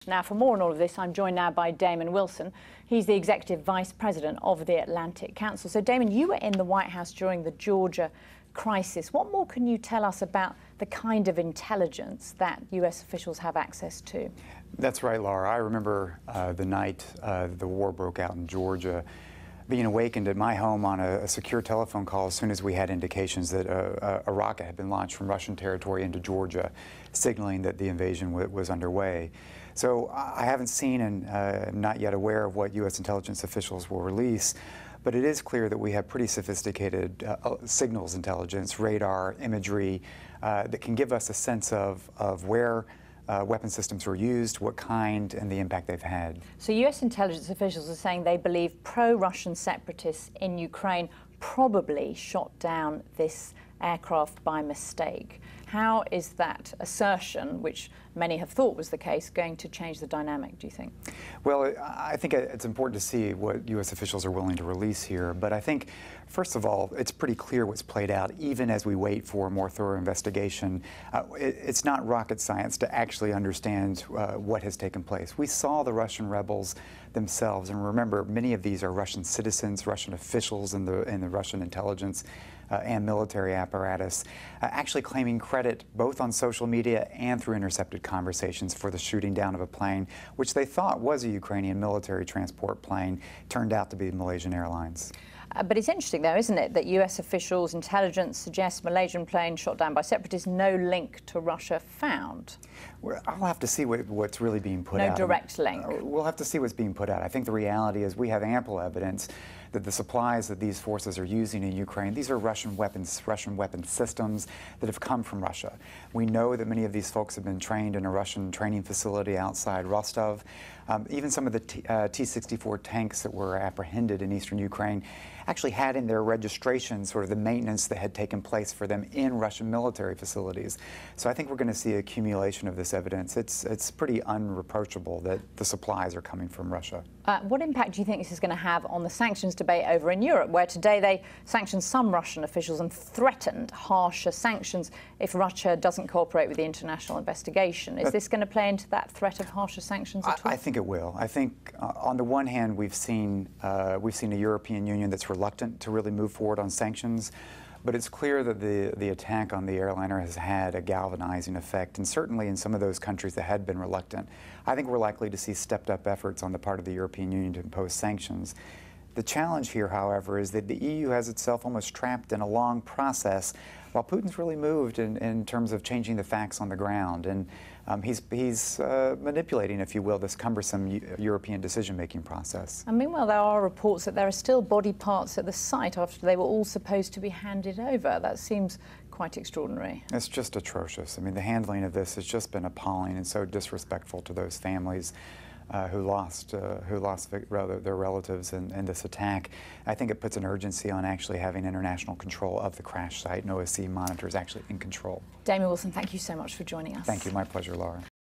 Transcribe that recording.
Now, for more on all of this, I'm joined now by Damon Wilson. He's the Executive Vice President of the Atlantic Council. So, Damon, you were in the White House during the Georgia crisis. What more can you tell us about the kind of intelligence that US officials have access to? That's right, Laura. I remember the night the war broke out in Georgia, being awakened at my home on a secure telephone call as soon as we had indications that a rocket had been launched from Russian territory into Georgia, signaling that the invasion was underway. So I haven't seen and am not yet aware of what U.S. intelligence officials will release, but it is clear that we have pretty sophisticated signals intelligence, radar, imagery that can give us a sense of where weapon systems were used, what kind, and the impact they've had. So US intelligence officials are saying they believe pro-Russian separatists in Ukraine probably shot down this aircraft by mistake. How is that assertion, which many have thought was the case, going to change the dynamic, do you think? Well, I think it's important to see what U.S. officials are willing to release here. But I think, first of all, it's pretty clear what's played out, even as we wait for a more thorough investigation. It's not rocket science to actually understand what has taken place. We saw the Russian rebels themselves, and remember, many of these are Russian citizens, Russian officials in the Russian intelligence and military apparatus, actually claiming credit both on social media and through intercepted conversations for the shooting down of a plane, which they thought was a Ukrainian military transport plane, turned out to be Malaysian Airlines. But it's interesting, though, isn't it, that US officials' intelligence suggests Malaysian plane shot down by separatists, no link to Russia found. Well, I'll have to see what's really being put out. No direct link. We'll have to see what's being put out. I think the reality is we have ample evidence that the supplies that these forces are using in Ukraine, these are Russian weapons, Russian weapon systems that have come from Russia. We know that many of these folks have been trained in a Russian training facility outside Rostov. Even some of the T-64 tanks that were apprehended in eastern Ukraine actually had in their registration sort of the maintenance that had taken place for them in Russian military facilities. So I think we're going to see accumulation of this evidence. It's pretty unreproachable that the supplies are coming from Russia. What impact do you think this is going to have on the sanctions debate over in Europe, where today they sanctioned some Russian officials and threatened harsher sanctions if Russia doesn't cooperate with the international investigation? Is this going to play into that threat of harsher sanctions at all? I think it will. I think on the one hand, we've seen a European Union that's reluctant to really move forward on sanctions, but it's clear that the attack on the airliner has had a galvanizing effect, and certainly in some of those countries that had been reluctant. I think we're likely to see stepped-up efforts on the part of the European Union to impose sanctions. The challenge here, however, is that the EU has itself almost trapped in a long process while Putin's really moved in terms of changing the facts on the ground. And he's manipulating, if you will, this cumbersome European decision-making process. And meanwhile, there are reports that there are still body parts at the site after they were all supposed to be handed over. That seems quite extraordinary. It's just atrocious. I mean, the handling of this has just been appalling and so disrespectful to those families who lost their relatives in this attack. I think it puts an urgency on actually having international control of the crash site, and OSC monitors actually in control. Damon Wilson, thank you so much for joining us. Thank you. My pleasure, Laura.